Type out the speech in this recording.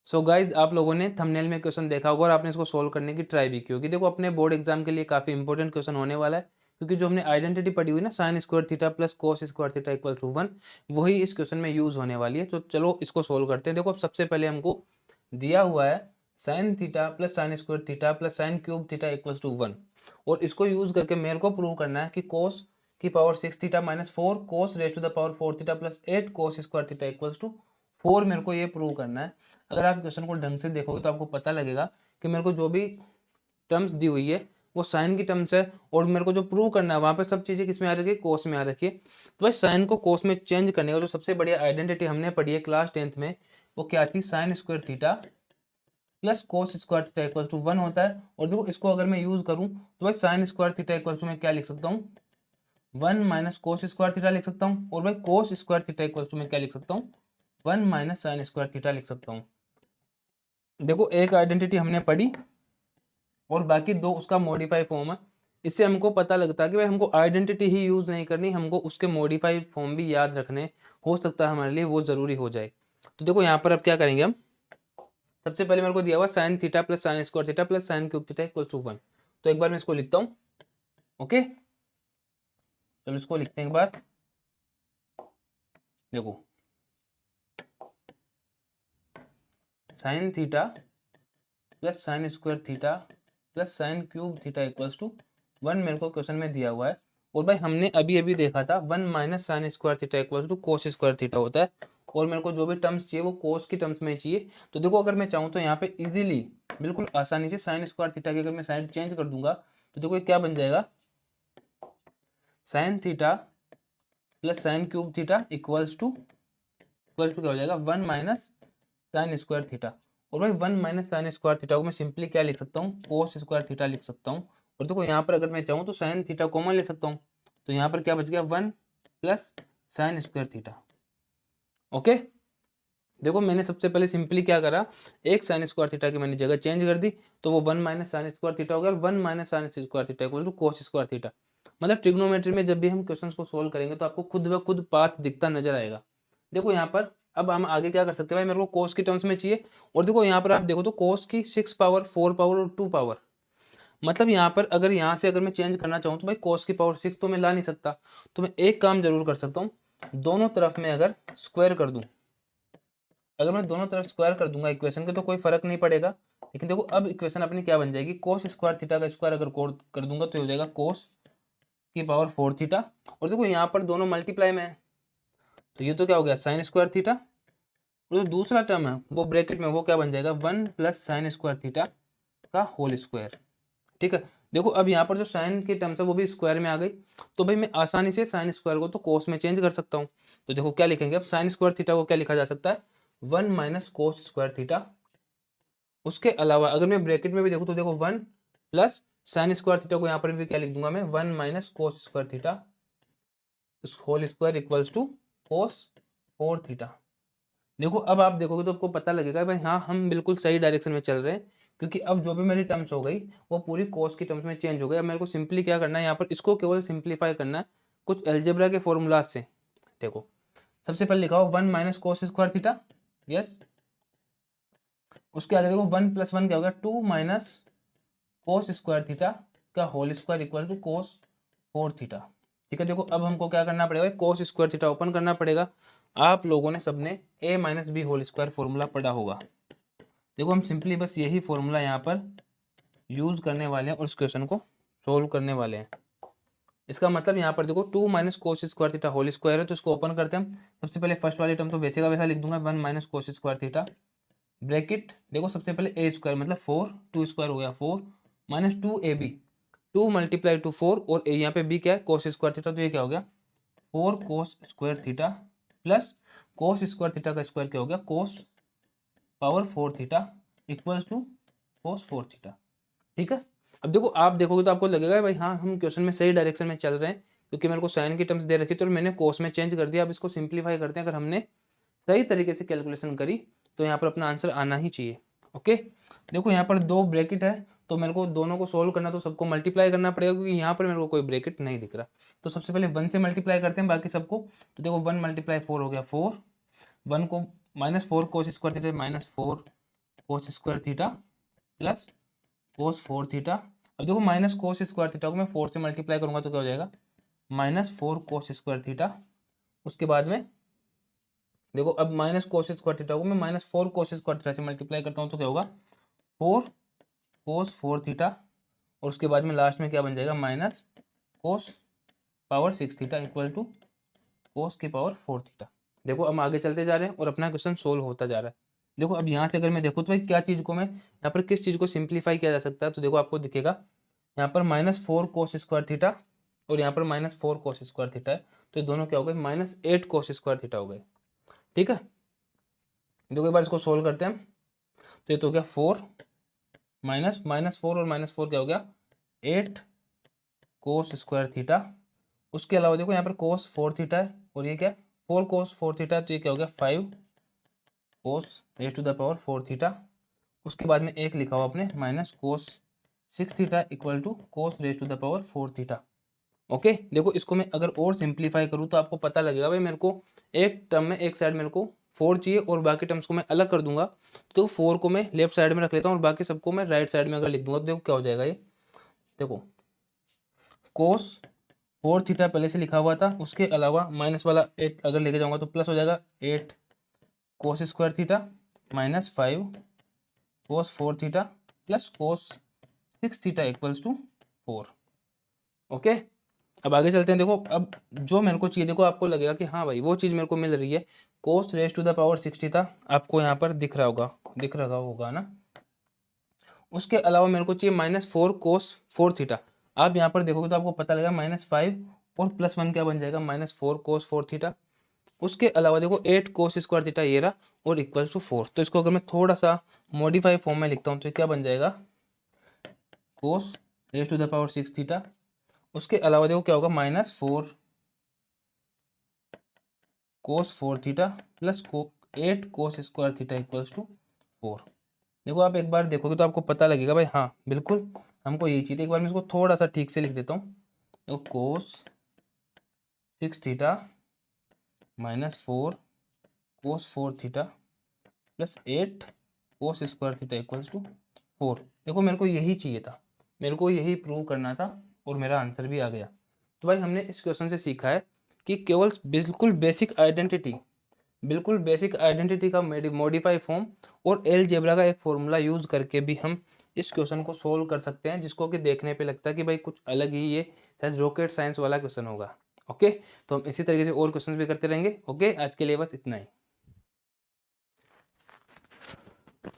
So guys आप लोगों ने थंबनेल में क्वेश्चन देखा होगा और आपने इसको सोल्व करने की ट्राई भी की होगी। देखो अपने बोर्ड एग्जाम के लिए काफी इंपॉर्टेंट क्वेश्चन होने वाला है, क्योंकि जो हमने आइडेंटिटी पढ़ी हुई ना sine square theta plus cos square theta equal to 1, वही इस क्वेश्चन में यूज होने वाली है। तो चलो इसको सोल्व करते हैं। देखो अब सबसे पहले हमको दिया हुआ है sine theta plus sine square theta plus sine cube theta equal to 1, और इसको यूज करके मेरे को प्रूव करना है कि कोस की power 6 theta minus 4 cos raise to the power 4 theta plus 8 cos square theta equals to 4 मेरे को ये प्रूव करना है। अगर आप क्वेश्चन को ढंग से देखोगे तो आपको पता लगेगा कि मेरे को जो भी टर्म्स दी हुई है वो साइन की टर्म्स है, और मेरे को जो प्रूव करना है वहाँ पे सब चीज़ें किस में आ रखी है, कोस में आ रखी है। तो भाई साइन को कोस में चेंज करने का जो सबसे बढ़िया आइडेंटिटी हमने पढ़ी है क्लास 10th में, वो क्या थी, sine square theta plus cos square theta equal to 1 होता है। और देखो इसको अगर मैं यूज करूँ तो भाई sine square theta equal to मैं क्या लिख सकता हूँ, 1 माइनस कोस स्क्वायर थीटा लिख सकता हूँ, और भाई cos square theta equal to मैं क्या लिख सकता हूँ, 1 माइनस साइन स्क्वायर थीटा लिख सकता हूँ। देखो एक आइडेंटिटी हमने पढ़ी और बाकी दो उसका मॉडिफाई फॉर्म है। इससे हमको पता लगता है कि भाई हमको आइडेंटिटी ही यूज नहीं करनी, हमको उसके मॉडिफाई फॉर्म भी याद रखने, हो सकता है हमारे लिए वो जरूरी हो जाए। तो देखो यहाँ पर अब क्या करेंगे हम, सबसे पहले मेरे को दिया हुआ sine theta plus sine square theta plus sine cube theta equal to 1। तो एक बार मैं इसको लिखता हूँ। ओके चलो इसको लिखते हैं एक बार। देखो sine theta plus sine square theta plus sine cube theta equals to 1 मेरे को क्वेश्चन में दिया हुआ है। और भाई हमने अभी अभी देखा था 1 minus sine square theta equals to cos square theta होता है, और मेरे को जो भी टर्म्स चाहिए वो कोस की टर्म्स में चाहिए। तो देखो अगर मैं चाहूँ तो यहाँ पे इजीली बिल्कुल आसानी से साइन स्क्वायर थीटा की अगर मैं साइड चेंज कर दूंगा तो देखो ये क्या बन जाएगा, sine theta plus sine cube theta equals to क्या हो जाएगा, 1 माइनस साइन स्क्वायर थीटा। और भाई 1 माइनस साइन स्क्वायर थीटा को मैं सिंपली क्या लिख सकता हूँ, कोस स्क्वायर थीटा लिख सकता हूँ। और देखो यहाँ पर अगर मैं चाहूँ तो साइन थीटा कॉमन ले सकता हूँ, तो यहाँ पर क्या बच गया, 1 plus sine square theta. Okay देखो मैंने सबसे पहले सिंपली क्या करा, एक साइन स्क्वायर थीटा की मैंने जगह चेंज कर दी, तो वो 1 माइनस साइन स्क्वायर थीटा हो गया, 1 minus sine square theta equal to cos square theta. मतलब ट्रिग्नोमेट्री में जब भी हम क्वेश्चंस को सोल्व करेंगे तो आपको खुद ब खुद पाथ दिखता नजर आएगा। देखो यहाँ पर अब हम आगे क्या कर सकते हैं, भाई मेरे को कोस की टर्म्स में चाहिए, और देखो यहाँ पर आप देखो तो कोस की 6 पावर 4 पावर और 2 पावर, मतलब यहाँ पर अगर यहाँ से अगर मैं चेंज करना चाहूँ तो भाई कोस की पावर 6 तो मैं ला नहीं सकता। तो मैं एक काम जरूर कर सकता हूँ, दोनों तरफ में अगर स्क्वायर कर दूं, अगर मैं दोनों तरफ स्क्वायर कर दूंगा इक्वेशन के तो कोई फर्क नहीं पड़ेगा। लेकिन देखो अब इक्वेशन अपनी क्या बन जाएगी, कोस स्क्वायर थीटा का स्क्वायर अगर कर दूंगा तो हो जाएगा कोस की पावर 4 थीटा। और देखो यहाँ पर दोनों मल्टीप्लाई में है, तो ये तो क्या हो गया साइन स्क्वायर थीटा, और जो दूसरा टर्म है वो ब्रैकेट में, वो क्या बन जाएगा 1 प्लस साइन स्क्वायर थीटा का होल स्क्वायर। ठीक है देखो अब यहाँ पर जो साइन की टर्म्स है वो भी स्क्वायर में आ गई, तो भाई मैं आसानी से साइन स्क्वायर को तो कोस में चेंज कर सकता हूँ। तो देखो क्या लिखेंगे अब, साइन स्क्वायर थीटा को क्या लिखा जा सकता है, 1 माइनस कोस स्क्वायर थीटा। उसके अलावा अगर मैं ब्रैकेट में भी देखूँ तो देखो 1 प्लस साइन स्क्वायर थीटा को यहाँ पर भी क्या लिख दूंगा मैं, 1 minus cos square theta whole square equals to cos 4 theta. देखो अब आप देखोगे तो आपको पता लगेगा भाई हाँ हम बिल्कुल सही डायरेक्शन में चल रहे हैं, क्योंकि अब जो भी मेरी टर्म्स हो गई वो पूरी कोस की टर्म्स में चेंज हो गई। अब मेरे को सिंपली क्या करना है, यहाँ पर इसको केवल सिंप्लीफाई करना है कुछ एल्जेब्रा के फॉर्मूलाज से। देखो सबसे पहले लिखा हो 1 minus cos square theta, yes. उसके आगे देखो 1 प्लस 1 क्या हो गया, 2 माइनस कोस स्क्वायर थीटा का whole square equal to cos 4 theta. ठीक है देखो अब हमको क्या करना पड़ेगा, कोस स्क्वायर थीटा ओपन करना पड़ेगा। आप लोगों ने सबने a minus B whole square formula पढ़ा होगा। देखो हम सिंपली बस यही फॉर्मूला यहाँ पर यूज करने वाले हैं और इस क्वेश्चन को सोल्व करने वाले हैं। इसका मतलब यहाँ पर देखो 2 minus cos square theta whole square है, तो इसको ओपन करते हैं हम। सबसे पहले फर्स्ट वाली टर्म तो वैसे का वैसा लिख दूंगा, 1 minus cos square theta bracket, देखो सबसे पहले ए स्क्वायर मतलब 4, 2 स्क्वायर हो गया 4 माइनस 2ab, 2 मल्टीप्लाई टू 4, और यहाँ पे बी क्या है कोस स्क्वायर थीटा, तो ये क्या हो गया 4 cos square theta plus cos square theta का स्क्वायर क्या हो गया cos power 4 theta equals to cos 4 theta. ठीक है अब देखो आप देखोगे तो आपको लगेगा भाई हाँ हम क्वेश्चन में सही डायरेक्शन में चल रहे हैं, क्योंकि मेरे को साइन की टर्म्स दे रखी थी और मैंने कोस में चेंज कर दिया। अब इसको सिंप्लीफाई करते हैं, अगर हमने सही तरीके से कैलकुलेशन करी तो यहाँ पर अपना आंसर आना ही चाहिए। ओके देखो यहाँ पर दो ब्रैकेट है, तो मेरे को दोनों को सोल्व करना तो सबको मल्टीप्लाई करना पड़ेगा, क्योंकि यहाँ पर मेरे को कोई ब्रैकेट नहीं दिख रहा। तो सबसे पहले 1 से मल्टीप्लाई करते हैं बाकी सबको। तो देखो 1 मल्टीप्लाई 4 हो गया 4, 1 को minus 4 cos square theta minus 4 cos square theta plus कोस 4 थीटा। अब देखो माइनस कोस स्क्वायर थीटा को मैं 4 से मल्टीप्लाई करूंगा तो क्या हो जाएगा, -4 कोस स्क्वायर थीटा। उसके बाद में देखो अब माइनस कोस स्क्वायर थीटा को मैं -4 कोस स्क्वायर थीटा से मल्टीप्लाई करता हूँ तो क्या होगा, 4 कोस 4 थीटा। और उसके बाद में लास्ट में क्या बन जाएगा, minus cos power 6 theta equal to cos की पावर 4 थीटा। देखो अब आगे चलते जा रहे हैं और अपना क्वेश्चन सोल्व होता जा रहा है। देखो अब यहाँ से अगर मैं देखूँ तो भाई क्या चीज़ को मैं यहाँ पर किस चीज़ को सिंप्लीफाई किया जा सकता है, तो देखो आपको दिखेगा यहाँ पर -4 कोस स्क्वायर थीटा और यहाँ पर -4 कोस स्क्वायर थीटा है, तो ये दोनों क्या हो गए, -8 कोस स्क्वायर थीटा हो गए। ठीक है, देखो एक बार इसको सोल्व करते हैं। तो ये तो क्या 4 -4 और -4 क्या हो गया 8 कोस स्क्वायर थीटा। उसके अलावा देखो यहाँ पर कोस 4 थीटा है और ये क्या 4 कोस 4 थीटा, तो ये क्या हो गया 5 cos raise to the power 4 theta. उसके बाद में एक लिखा हुआ अपने minus cos 6 theta equal to cos raise to the power 4 theta. Okay, देखो इसको मैं अगर और सिंप्लीफाई करूँ तो आपको पता लगेगा भाई मेरे को एक टर्म में एक साइड मेरे को 4 चाहिए और बाकी टर्म्स को मैं अलग कर दूंगा, तो 4 को मैं लेफ्ट साइड में रख लेता हूँ और बाकी सबको मैं राइट साइड में अगर लिख दूंगा तो देखो क्या हो जाएगा, ये देखो कोस 4 थीटा पहले से लिखा हुआ था, उसके अलावा माइनस वाला 8 अगर लेके जाऊंगा तो प्लस हो जाएगा 8 cos square theta -5 cos 4 theta plus cos 6 theta equals to 4। Okay, अब आगे चलते हैं। देखो अब जो मेरे को चाहिए, देखो आपको लगेगा कि हाँ भाई वो चीज़ मेरे को मिल रही है, cos raise to the power 6 theta आपको यहाँ पर दिख रहा होगा ना। उसके अलावा मेरे को चाहिए -4 कोस 4 थीटा। आप यहाँ पर देखोगे तो आपको पता लगेगा -5 और +1 क्या बन जाएगा, -4 कोस 4 थीटा। उसके अलावा देखो 8 कोस स्क्वायर थीटा ये रहा और इक्वल्स टू 4। तो इसको अगर मैं थोड़ा सा मॉडिफाई फॉर्म में लिखता हूँ तो क्या बन जाएगा, cos raise to the power 6 theta. उसके अलावा देखो क्या होगा, -4 cos 4 theta plus 8 cos square theta equals to 4। देखो आप एक बार देखोगे तो आपको पता लगेगा भाई हाँ बिल्कुल हमको यही चाहिए। एक बार मैं इसको थोड़ा सा ठीक से लिख देता हूँ। तो cos 6 theta -4 cos 4 theta plus 8 cos square theta equals to 4। देखो मेरे को यही चाहिए था, मेरे को यही प्रूव करना था और मेरा आंसर भी आ गया। तो भाई हमने इस क्वेश्चन से सीखा है कि केवल बिल्कुल बेसिक आइडेंटिटी का मॉडिफाई फॉर्म और एलजेब्रा का एक फॉर्मूला यूज करके भी हम इस क्वेश्चन को सोल्व कर सकते हैं, जिसको कि देखने पे लगता है कि भाई कुछ अलग ही ये शायद रॉकेट साइंस वाला क्वेश्चन होगा। ओके, तो हम इसी तरीके से और क्वेश्चन भी करते रहेंगे। ओके, आज के लिए बस इतना ही।